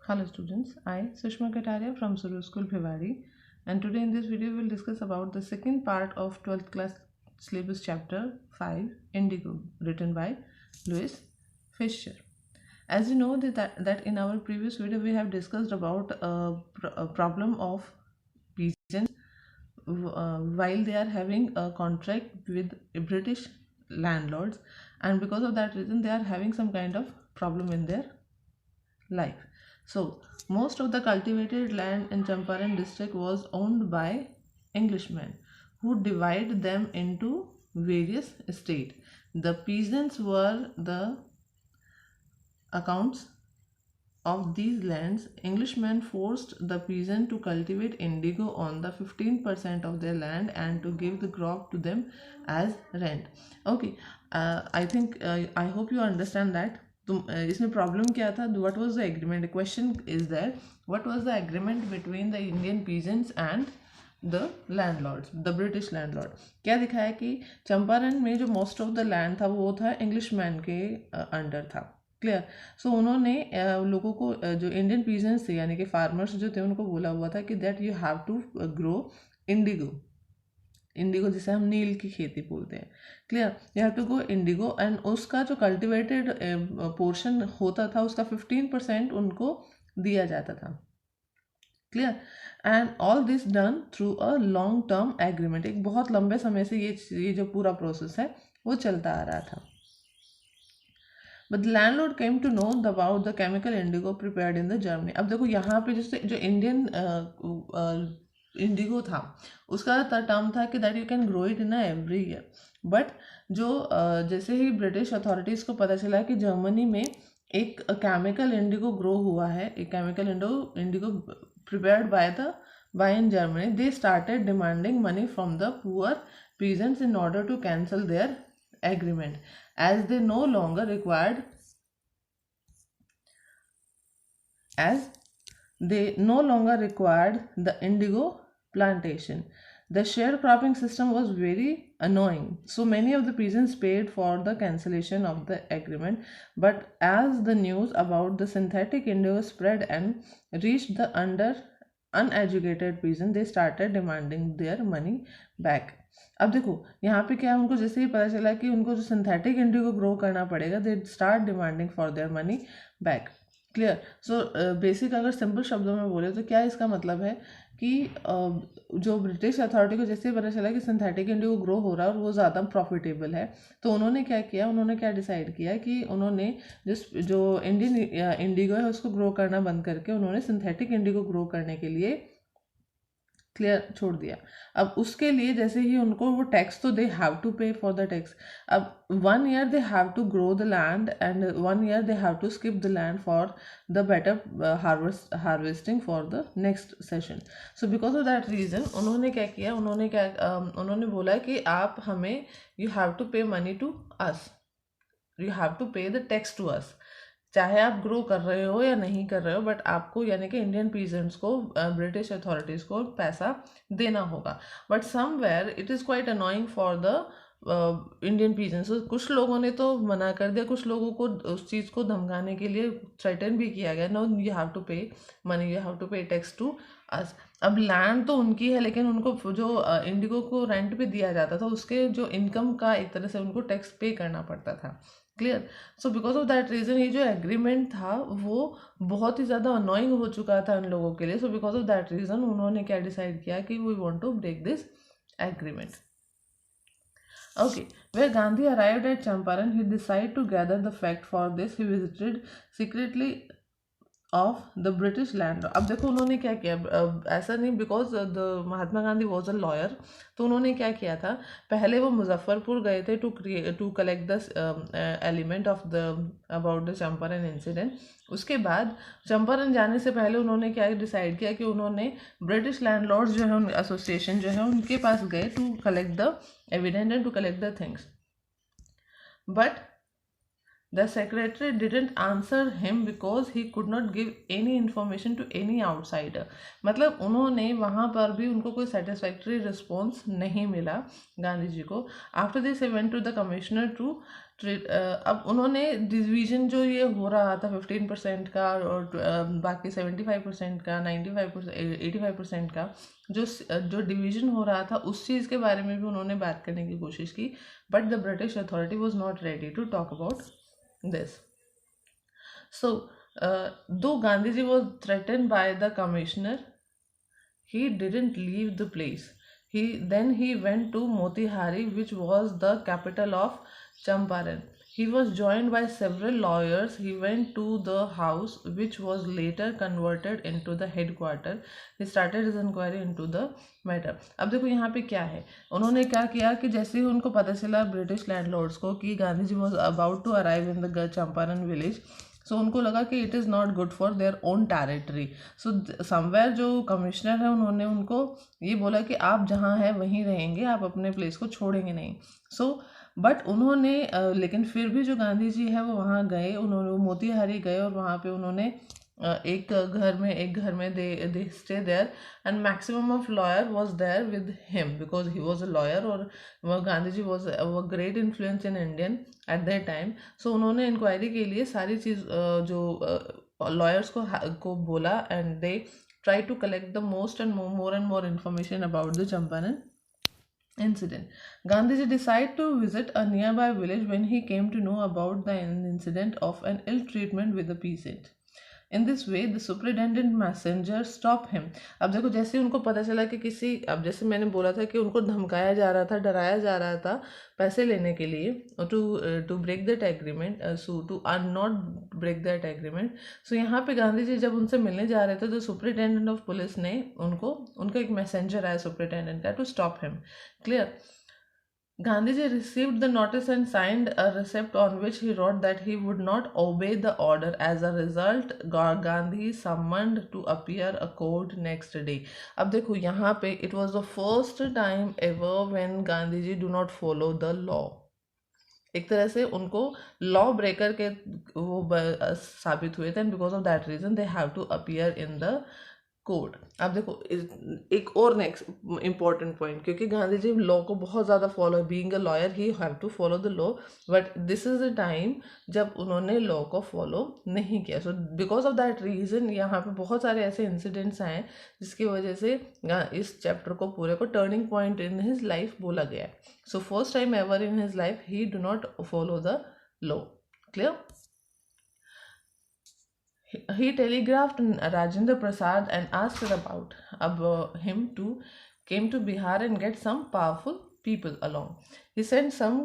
Hello students, I Sushma Kataria from Suru School Bhiwadi, and today in this video we will discuss about the second part of 12th class syllabus chapter 5 Indigo, written by Louis Fisher. As you know that in our previous video we have discussed about a problem of pigeons while they are having a contract with British landlords, and because of that reason they are having some kind of problem in their life. So, most of the cultivated land in Champaran district was owned by Englishmen who divided them into various estates. The peasants were the accounts of these lands. Englishmen forced the peasant to cultivate indigo on the 15% of their land and to give the crop to them as rent. Okay, I hope you understand that. तो इसमें problem क्या था? What was the agreement? Question is that what was the agreement between the Indian peasants and the landlords, the British landlord? क्या दिखाया कि चंपारण में जो most of the land था वो था इंग्लिशमैन के अंडर था. क्लियर? सो उन्होंने लोगों को जो इंडियन पीजेंट्स थे यानी कि फार्मर्स जो थे उनको बोला हुआ था कि that you have to grow indigo. Indigo जिसे हम नील की खेती बोलते हैं. Clear? You have to go indigo and उसका जो कल्टिवेटेड पोर्शन होता था उसका 15% उनको दिया जाता था. Clear? And all this done through a long term agreement. एक बहुत लंबे समय से ये जो पूरा प्रोसेस है वो चलता आ रहा था. But the landlord came to know about the chemical indigo prepared in the Germany. अब देखो यहाँ पे जो इंडियन इंडिगो था उसका टर्म था कि that you can grow it in every year. But जो जैसे ही ब्रिटिश अथॉरिटीज़ को पता चला कि जर्मनी में एक केमिकल इंडिगो ग्रो हुआ है, एक chemical indigo prepared by in Germany, they started demanding money from the poor peasants in order to cancel their agreement as they no longer required the indigo plantation. The sharecropping system was very annoying, so many of the peasants paid for the cancellation of the agreement. But as the news about the synthetic indigo spread and reached the uneducated peasants, they started demanding their money back. अब देखो यहाँ पे क्या है, उनको जैसे ही पता चला कि उनको जो सिंथेटिक इंडिगो ग्रो करना पड़ेगा, they start demanding for their money back. Clear? So basic अगर सिंपल शब्दों में बोले तो क्या इसका मतलब है कि जो ब्रिटिश अथॉरिटी को जैसे ही पता चला कि सिंथेटिक इंडिगो ग्रो हो रहा है और वो ज़्यादा प्रॉफिटेबल है, तो उन्होंने क्या किया, उन्होंने क्या डिसाइड किया कि उन्होंने जो इंडियन इंडिगो है उसको ग्रो करना बंद करके उन्होंने सिंथेटिक इंडिगो ग्रो करने के लिए क्लियर छोड़ दिया. अब उसके लिए जैसे ही उनको वो टैक्स, तो they have to pay for the tax. अब 1 year they have to grow the land and 1 year they have to skip the land for the better harvesting for the next session. So because of that reason उन्होंने क्या किया, उन्होंने बोला कि आप हमें, you have to pay money to us, you have to pay the tax to us. चाहे आप ग्रो कर रहे हो या नहीं कर रहे हो, बट आपको यानी कि इंडियन पीजेंट्स को, ब्रिटिश अथॉरिटीज़ को पैसा देना होगा. But somewhere it is quite annoying for the Indian peasants. कुछ लोगों ने तो मना कर दिया, कुछ लोगों को उस चीज़ को धमकाने के लिए थ्रेटन भी किया गया, no you have to pay money, you have to पे टैक्स टू अस. अब लैंड तो उनकी है, लेकिन उनको जो इंडिगो को रेंट पे दिया जाता था उसके जो इनकम का एक तरह से उनको टैक्स पे करना पड़ता था. Clear? So because of that reason ये जो एग्रीमेंट था वो बहुत ही ज़्यादा अनोइंग हो चुका था उन लोगों के लिए. So because of that reason उन्होंने क्या डिसाइड किया कि we want to break this agreement. Okay, where Gandhi arrived at Champaran, he decided to gather the fact. For this, he visited secretly of the British land. अब देखो उन्होंने क्या किया, ऐसा नहीं, because the Mahatma Gandhi was a lawyer, तो उन्होंने क्या किया था, पहले वो मुजफ्फरपुर गए थे to collect the element of the about the Champaran incident. उसके बाद चंपारण जाने से पहले उन्होंने क्या डिसाइड किया कि उन्होंने ब्रिटिश लैंडलॉर्ड्स जो है, एसोसिएशन जो है, उनके पास गए to collect the evidence and to collect the things. But The secretary didn't answer him because he could not give any information to any outsider. मतलब उन्होंने वहाँ पर भी उनको कोई satisfactory response नहीं मिला गांधी जी को. After this he went to the commissioner to treat. अब उन्होंने डिवीजन जो ये हो रहा था 15% का और बाकी 75% का 95% 85% का जो डिवीजन हो रहा था उस चीज़ के बारे में भी उन्होंने बात करने की कोशिश की. But the British authority was not ready to talk about this. So though Gandhiji was threatened by the commissioner, he didn't leave the place. He went to Motihari, which was the capital of Champaran. He was joined by several lawyers. He went to the house, which was later converted into the headquarter. He started his inquiry into the matter. अब देखो यहाँ पे क्या है, उन्होंने क्या किया कि जैसे ही उनको पता चला ब्रिटिश लैंडलॉर्ड्स को कि Gandhi ji was about to arrive in the Champaran village, so उनको लगा कि it is not good for their own territory. So somewhere जो कमिश्नर है उन्होंने उनको ये बोला कि आप जहाँ हैं वहीं रहेंगे, आप अपने प्लेस को छोड़ेंगे नहीं. सो बट उन्होंने लेकिन फिर भी जो गांधी जी है वो वहाँ गए, उन्होंने मोतीहारी गए और वहाँ पे उन्होंने एक घर में they stay there and maximum of lawyer was there with him because he was a lawyer. और Gandhi ji was great influence in Indian at that time. So उन्होंने इंक्वायरी के लिए सारी चीज़ जो लॉयर्स को बोला and they try to collect the most and more information about the Champaran incident. Gandhiji decided to visit a nearby village when he came to know about the incident of an ill treatment with a peasant. In this way, the superintendent messenger stopped him. अब देखो जैसे उनको पता चला कि अब जैसे मैंने बोला था कि उनको धमकाया जा रहा था, डराया जा रहा था पैसे लेने के लिए to break that agreement, so to not break that agreement. So यहाँ पे गांधी जी जब उनसे मिलने जा रहे थे तो सुपरिटेंडेंट ऑफ पुलिस ने उनका एक मैसेंजर आया सुपरिटेंडेंट का to stop him. Clear. Gandhiji received the notice and signed a receipt on which he wrote that he would not obey the order. As a result, Gandhi summoned to appear a court next day. अब देखो यहाँ पे it was the first time ever when Gandhiji do not follow the law. एक तरह से उनको law breaker के वो साबित हुए थे and because of that reason they have to appear in the code. अब देखो एक और नेक्स्ट इम्पॉर्टेंट पॉइंट, क्योंकि गांधी जी लॉ को बहुत ज़्यादा follow, being a lawyer he have to follow the law, but this is the time जब उन्होंने लॉ को फॉलो नहीं किया. So because of that reason यहाँ पे बहुत सारे ऐसे इंसिडेंट्स आए जिसकी वजह से इस चैप्टर को पूरे को turning point in his life बोला गया है. So first time ever in his life he do not follow the law. Clear. He telegraphed Rajendra Prasad and asked about him to came to Bihar and get some powerful people along. He sent some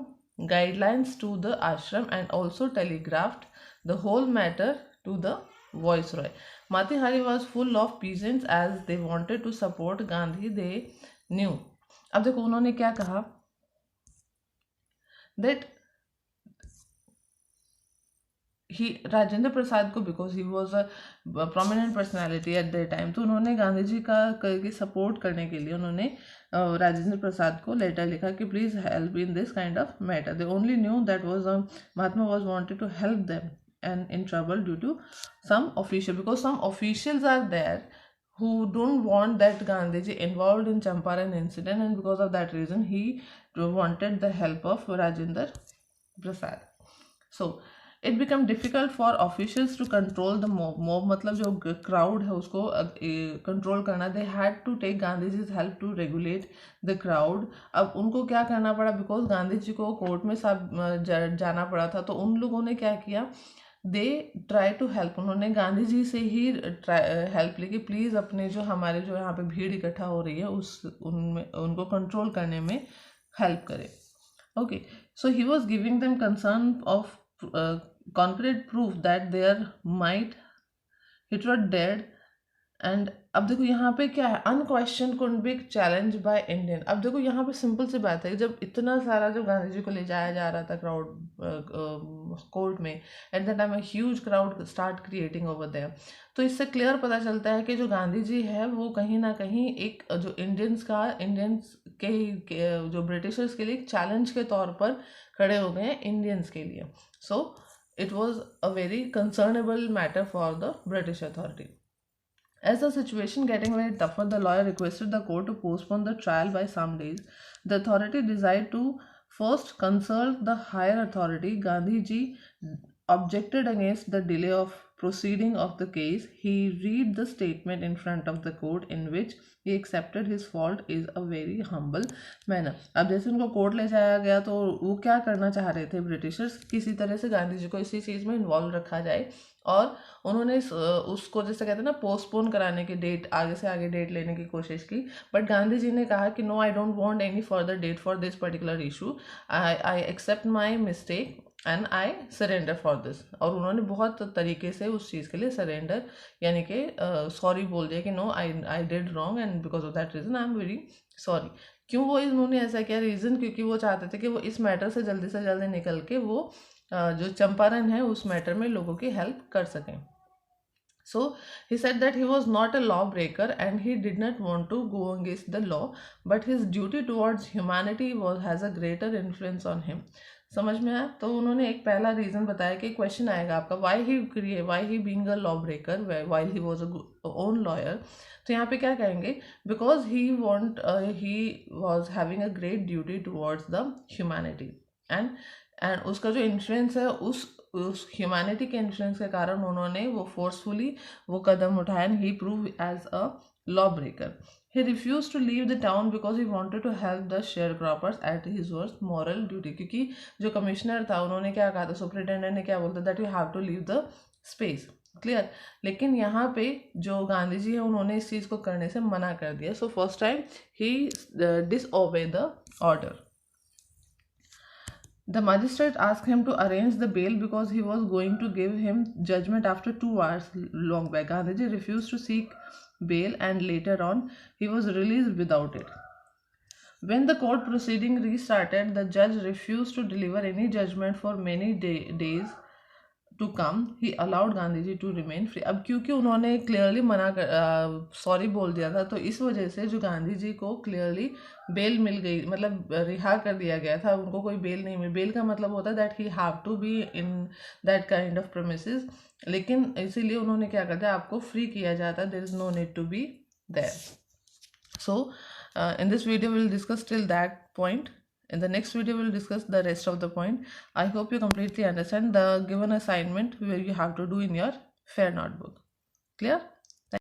guidelines to the ashram and also telegraphed the whole matter to the viceroy. Matihari was full of peasants as they wanted to support Gandhi. They knew. अब देखो उन्होंने क्या कहा that Rajendra Prasad को because he was a prominent personality eight that time, तो उन्होंने गांधी जी की support करने के लिए उन्होंने राजेंद्र प्रसाद को लेटर लिखा कि please help in this kind of matter. They only knew that was Mahatma was wanted to help them and in trouble due to some official, because some officials are there who don't want that Gandhiji involved in Champaran incident, and because of that reason he wanted the help of Rajendra Prasad. So it became difficult for officials to control the mob मतलब जो crowd है उसको control करना. they had to take Gandhiji's help to regulate the crowd. अब उनको क्या करना पड़ा, because गांधी जी को कोर्ट में सब जाना पड़ा था, तो उन लोगों ने क्या किया, दे ट्राई टू हेल्प. उन्होंने गांधी जी से ही हेल्प ली कि प्लीज़ अपने जो हमारे जो यहाँ पे भीड़ इकट्ठा हो रही है उनको कंट्रोल करने में हेल्प करें. Okay. So he was giving them concern of concrete proof that their might it was dead. And अब देखो यहाँ पे क्या है, unquestioned could be challenge by Indian. अब देखो यहाँ पे सिंपल सी बात है, जब इतना सारा जो गांधी जी को ले जाया जा रहा था क्राउड कोर्ट में, at the time huge crowd start creating over there, तो इससे क्लियर पता चलता है कि जो गांधी जी है वो कहीं ना कहीं एक जो इंडियंस के जो ब्रिटिशर्स के लिए एक चैलेंज के तौर पर खड़े हो गए हैं इंडियंस के लिए. सो it was a very concernable matter for the British authority. As the situation getting very tougher, the lawyer requested the court to postpone the trial by some days. The authority decided to first consult the higher authority. Gandhiji objected against the delay of proceeding of the case. He read the statement in front of the court in which he accepted his fault is a very humble manner. अब जैसे उनको court ले जाया गया तो वो क्या करना चाह रहे थे ब्रिटिशर्स, किसी तरह से गांधी जी को इसी चीज़ में इन्वॉल्व रखा जाए, और उन्होंने उसको जैसे कहते हैं ना पोस्टपोन कराने की डेट, आगे से आगे डेट लेने की कोशिश की. बट गांधी जी ने कहा कि no, I don't want any further date for this particular issue. I accept my mistake and I surrender for this. और उन्होंने बहुत तरीके से उस चीज़ के लिए सरेंडर यानी कि सॉरी बोल दिया कि no, I did wrong and because of that reason I am very sorry. क्यों वो उन्होंने ऐसा किया? रीज़न क्योंकि वो चाहते थे कि वो इस मैटर से जल्दी निकल के वो जो चंपारण है उस मैटर में लोगों की हेल्प कर सकें. So he said that he was not a lawbreaker and he did not want to go against the law, but his duty towards humanity has a greater influence on him. समझ में आया? तो उन्होंने एक पहला reason बताया कि question आएगा आपका, why he being a lawbreaker while he was a own lawyer. तो यहाँ पे क्या कहेंगे? Because he was having a great duty towards the humanity and उसका जो इन्फ्लुएंस है उस ह्यूमैनिटी के इन्फ्लुएंस के कारण उन्होंने वो फोर्सफुली वो कदम उठाया and he prove as a law breaker. He refuse to leave the town because he wanted to help the share croppers at his worst moral duty. क्योंकि जो कमिश्नर था उन्होंने क्या कहा था, सुपरिटेंडेंट ने क्या बोलता that you have to leave the space. Clear? लेकिन यहाँ पे जो गांधी जी है उन्होंने इस चीज़ को करने से मना कर दिया. So first time he disobey the order. The magistrate asked him to arrange the bail because he was going to give him judgment after 2 hours long back. Gandhiji refused to seek bail and later on he was released without it. When the court proceeding restarted, the judge refused to deliver any judgment for many days to come. He allowed Gandhiji to remain free. अब क्योंकि उन्होंने clearly sorry बोल दिया था, तो इस वजह से जो गांधी जी को क्लियरली बेल मिल गई, मतलब रिहा कर दिया गया था, उनको कोई बेल नहीं मिली. बेल का मतलब होता है that he have to be in that kind of premises. लेकिन इसीलिए उन्होंने क्या कर दिया, आपको फ्री किया जाता, there is no need to be there. So in this video we will discuss till that point. In the next video we will discuss the rest of the point. I hope you completely understand the given assignment where you have to do in your fair notebook. Clear?